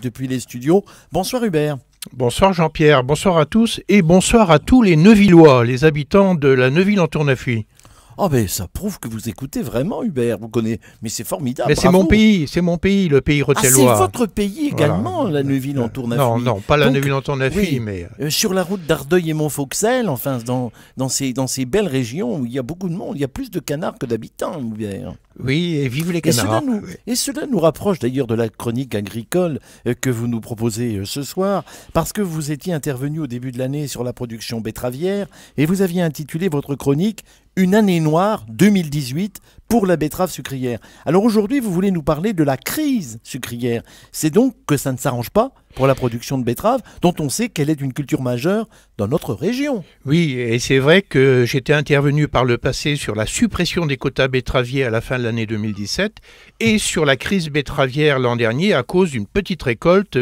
Depuis les studios. Bonsoir Hubert. Bonsoir Jean-Pierre, bonsoir à tous et bonsoir à tous les Neuvillois, les habitants de la Neuville-en-Tournefeuille. Oh ben ça prouve que vous écoutez vraiment Hubert, vous connaissez, mais c'est formidable. Mais c'est mon pays, le pays rothellois. Ah, c'est votre pays également, voilà. La Neuville-en-Tournefeuille. Non, pas la Neuville-en-Tournefeuille, oui, mais... sur la route d'Ardeuil et Montfaucel, enfin dans ces belles régions où il y a beaucoup de monde, il y a plus de canards que d'habitants, Hubert. Oui, et vive les canards. Et cela nous rapproche d'ailleurs de la chronique agricole que vous nous proposez ce soir, parce que vous étiez intervenu au début de l'année sur la production betteravière, et vous aviez intitulé votre chronique « Une année noire 2018 pour la betterave sucrière ». Alors aujourd'hui, vous voulez nous parler de la crise sucrière. C'est donc que ça ne s'arrange pas pour la production de betterave, dont on sait qu'elle est une culture majeure dans notre région. Oui, et c'est vrai que j'étais intervenu par le passé sur la suppression des quotas betteraviers à la fin de l'année 2017 et sur la crise betteravière l'an dernier à cause d'une petite récolte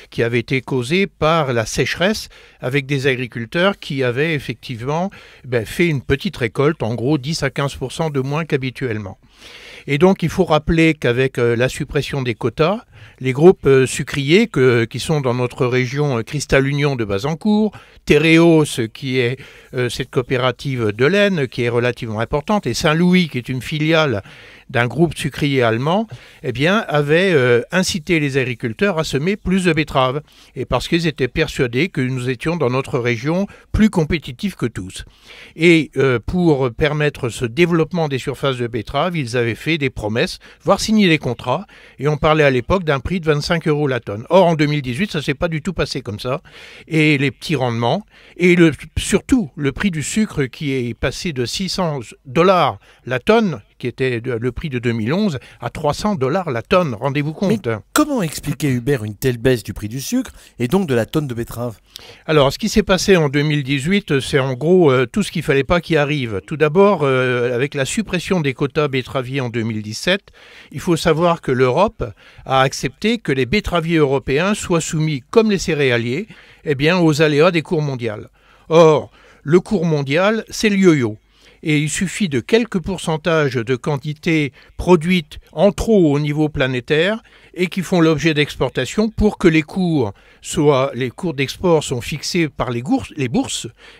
qui avait été causée par la sécheresse avec des agriculteurs qui avaient effectivement fait une petite récolte, en gros 10 à 15% de moins qu'habituellement. Et donc il faut rappeler qu'avec la suppression des quotas, les groupes sucriers qui sont dans notre région Cristal Union de Bazancourt, Tereos qui est cette coopérative de laine qui est relativement importante, et Saint-Louis qui est une filiale d'un groupe sucrier allemand, avaient incité les agriculteurs à semer plus de betteraves. Et parce qu'ils étaient persuadés que nous étions dans notre région plus compétitifs que tous. Et pour permettre ce développement des surfaces de betteraves, ils avaient fait des promesses, voire signé des contrats. Et on parlait à l'époque d'un prix de 25 € la tonne. Or, en 2018, ça ne s'est pas du tout passé comme ça. Et les petits rendements, et surtout le prix du sucre qui est passé de 600 $ la tonne, qui était le prix de 2011, à 300 $ la tonne, rendez-vous compte. Mais comment expliquer, Hubert, une telle baisse du prix du sucre et donc de la tonne de betterave? Alors, ce qui s'est passé en 2018, c'est en gros tout ce qu'il ne fallait pas qu'il arrive. Tout d'abord, avec la suppression des quotas betteraviers en 2017, il faut savoir que l'Europe a accepté que les betteraviers européens soient soumis, comme les céréaliers, aux aléas des cours mondiales. Or, le cours mondial, c'est le yo-yo. Et il suffit de quelques pourcentages de quantités produites en trop au niveau planétaire et qui font l'objet d'exportation pour que les cours d'export sont fixés par les bourses,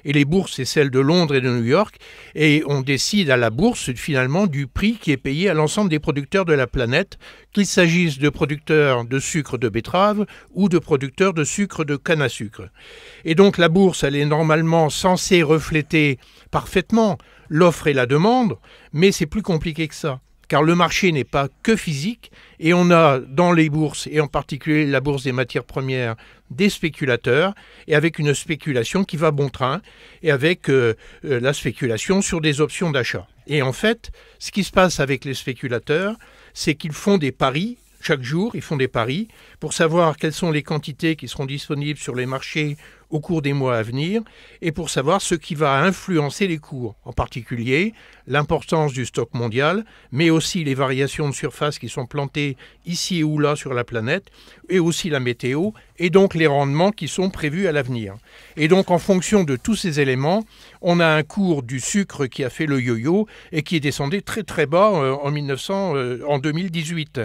et les bourses c'est celles de Londres et de New York, et on décide à la bourse finalement du prix qui est payé à l'ensemble des producteurs de la planète, qu'il s'agisse de producteurs de sucre de betterave ou de producteurs de sucre de canne à sucre. Et donc la bourse, elle est normalement censée refléter parfaitement l'offre et la demande, mais c'est plus compliqué que ça. Car le marché n'est pas que physique, et on a dans les bourses, et en particulier la bourse des matières premières, des spéculateurs, et avec une spéculation qui va bon train, et avec la spéculation sur des options d'achat. Et en fait, ce qui se passe avec les spéculateurs, c'est qu'ils font des paris. Chaque jour, ils font des paris pour savoir quelles sont les quantités qui seront disponibles sur les marchés au cours des mois à venir et pour savoir ce qui va influencer les cours, en particulier l'importance du stock mondial, mais aussi les variations de surface qui sont plantées ici ou là sur la planète, et aussi la météo, et donc les rendements qui sont prévus à l'avenir. Et donc en fonction de tous ces éléments, on a un cours du sucre qui a fait le yo-yo et qui est descendu très très bas en 2018.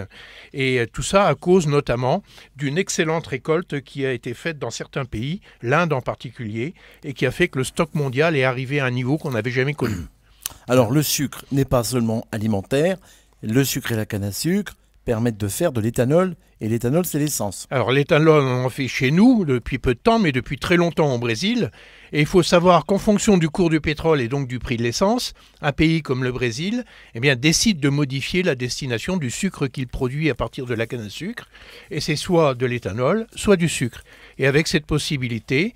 Et tout ça à cause notamment d'une excellente récolte qui a été faite dans certains pays, l'Inde en particulier, et qui a fait que le stock mondial est arrivé à un niveau qu'on n'avait jamais connu. Alors le sucre n'est pas seulement alimentaire, le sucre et la canne à sucre permettent de faire de l'éthanol, et l'éthanol c'est l'essence. Alors l'éthanol on en fait chez nous depuis peu de temps, mais depuis très longtemps au Brésil, et il faut savoir qu'en fonction du cours du pétrole et donc du prix de l'essence, un pays comme le Brésil décide de modifier la destination du sucre qu'il produit à partir de la canne à sucre, et c'est soit de l'éthanol, soit du sucre. Et avec cette possibilité,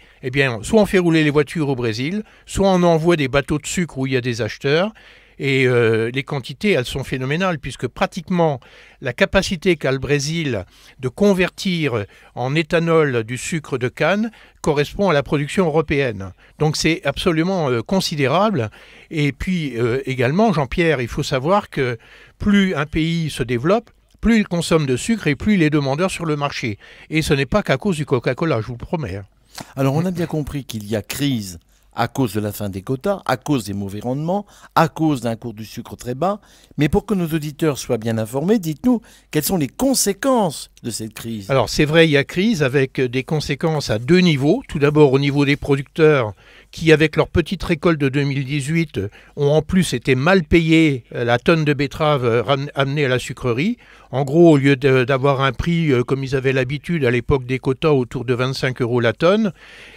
soit on fait rouler les voitures au Brésil, soit on envoie des bateaux de sucre où il y a des acheteurs. Et les quantités, elles sont phénoménales, puisque pratiquement la capacité qu'a le Brésil de convertir en éthanol du sucre de canne correspond à la production européenne. Donc c'est absolument considérable. Et puis également, Jean-Pierre, il faut savoir que plus un pays se développe, plus il consomme de sucre et plus il est demandeur sur le marché. Et ce n'est pas qu'à cause du Coca-Cola, je vous le promets. Alors on a bien compris qu'il y a crise à cause de la fin des quotas, à cause des mauvais rendements, à cause d'un cours du sucre très bas. Mais pour que nos auditeurs soient bien informés, dites-nous quelles sont les conséquences de cette crise. Alors c'est vrai, il y a crise avec des conséquences à deux niveaux. Tout d'abord au niveau des producteurs qui, avec leur petite récolte de 2018, ont en plus été mal payés la tonne de betterave amenée à la sucrerie. En gros, au lieu d'avoir un prix comme ils avaient l'habitude à l'époque des quotas autour de 25 € la tonne,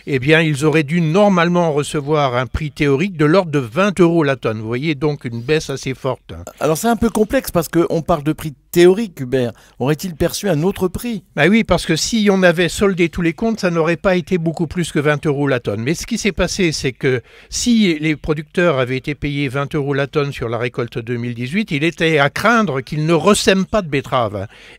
eh bien ils auraient dû normalement recevoir un prix théorique de l'ordre de 20 € la tonne. Vous voyez donc une baisse assez forte. Alors c'est un peu complexe parce qu'on parle de prix théorique, Hubert. Aurait-il perçu un autre prix? Ben oui, parce que si on avait soldé tous les comptes, ça n'aurait pas été beaucoup plus que 20 € la tonne. Mais ce qui s'est passé, c'est que si les producteurs avaient été payés 20 € la tonne sur la récolte 2018, il était à craindre qu'ils ne ressèment pas de betteraves.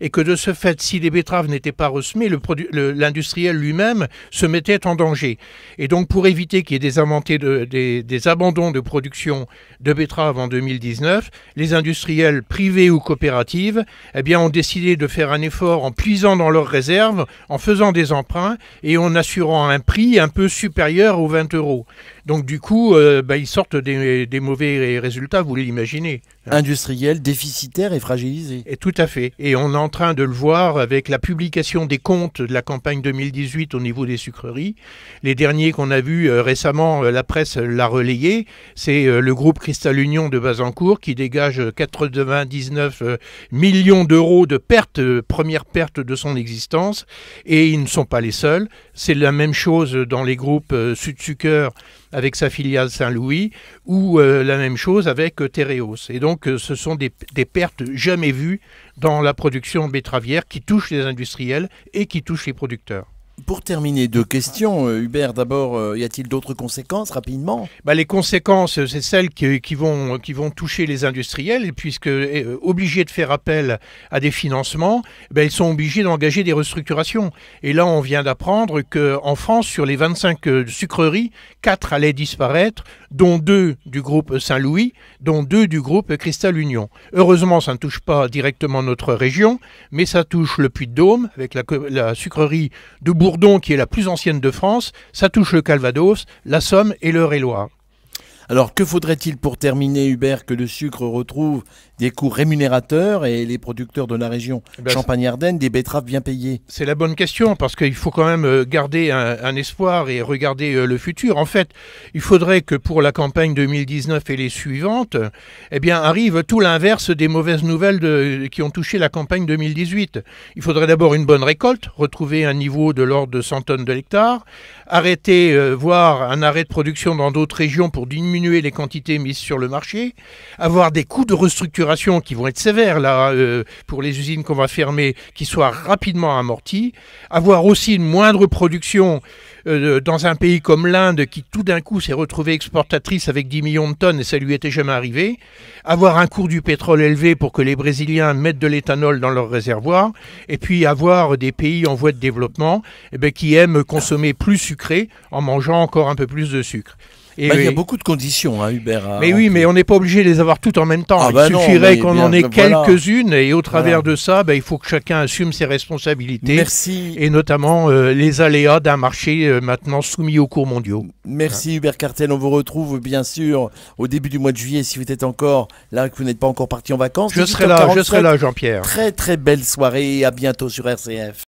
Et que de ce fait, si les betteraves n'étaient pas ressemées, l'industriel lui-même se mettait en danger. Et donc pour éviter qu'il y ait des abandons de production de betteraves en 2019, les industriels privés ou coopératives eh bien, ont décidé de faire un effort en puisant dans leurs réserves, en faisant des emprunts et en assurant un prix un peu supérieur aux 20 €. Donc du coup, ils sortent des mauvais résultats, vous l'imaginez. Industriel, déficitaire et fragilisé. Et tout à fait. Et on est en train de le voir avec la publication des comptes de la campagne 2018 au niveau des sucreries. Les derniers qu'on a vus récemment, la presse l'a relayé, c'est le groupe Cristal Union de Bazancourt qui dégage 99 millions d'euros de pertes, première perte de son existence. Et ils ne sont pas les seuls. C'est la même chose dans les groupes Sud-Sucre avec sa filiale Saint-Louis, ou la même chose avec Tereos. Et donc ce sont des pertes jamais vues dans la production betteravière qui touchent les industriels et qui touchent les producteurs. Pour terminer, deux questions. Hubert, d'abord, y a-t-il d'autres conséquences rapidement? Les conséquences, c'est celles qui vont toucher les industriels, puisque obligés de faire appel à des financements, ils sont obligés d'engager des restructurations. Et là, on vient d'apprendre qu'en France, sur les 25 sucreries, 4 allaient disparaître, dont 2 du groupe Saint-Louis, dont 2 du groupe Cristal Union. Heureusement, ça ne touche pas directement notre région, mais ça touche le Puy-de-Dôme, avec la sucrerie de Bourdon, qui est la plus ancienne de France, ça touche le Calvados, la Somme et l'Eure-et-Loir. Alors, que faudrait-il pour terminer, Hubert, que le sucre retrouve des coûts rémunérateurs et les producteurs de la région Champagne-Ardenne des betteraves bien payées? C'est la bonne question, parce qu'il faut quand même garder un espoir et regarder le futur. En fait, il faudrait que pour la campagne 2019 et les suivantes, arrive tout l'inverse des mauvaises nouvelles qui ont touché la campagne 2018. Il faudrait d'abord une bonne récolte, retrouver un niveau de l'ordre de 100 tonnes de l'hectare, voire un arrêt de production dans d'autres régions pour diminuer les quantités mises sur le marché, avoir des coûts de restructuration qui vont être sévères là pour les usines qu'on va fermer, qui soient rapidement amortis, avoir aussi une moindre production dans un pays comme l'Inde qui tout d'un coup s'est retrouvée exportatrice avec 10 millions de tonnes et ça lui était jamais arrivé, avoir un cours du pétrole élevé pour que les Brésiliens mettent de l'éthanol dans leurs réservoirs, et puis avoir des pays en voie de développement qui aiment consommer plus sucré en mangeant encore un peu plus de sucre. Il y a beaucoup de conditions, Hubert. Mais oui, mais on n'est pas obligé de les avoir toutes en même temps. Il suffirait qu'on en ait quelques-unes et au travers de ça, il faut que chacun assume ses responsabilités. Merci. Et notamment les aléas d'un marché maintenant soumis aux cours mondiaux. Merci Hubert Cartel. On vous retrouve bien sûr au début du mois de juillet si vous êtes encore là, que vous n'êtes pas encore parti en vacances. Je serai là, Jean-Pierre. Très très belle soirée et à bientôt sur RCF.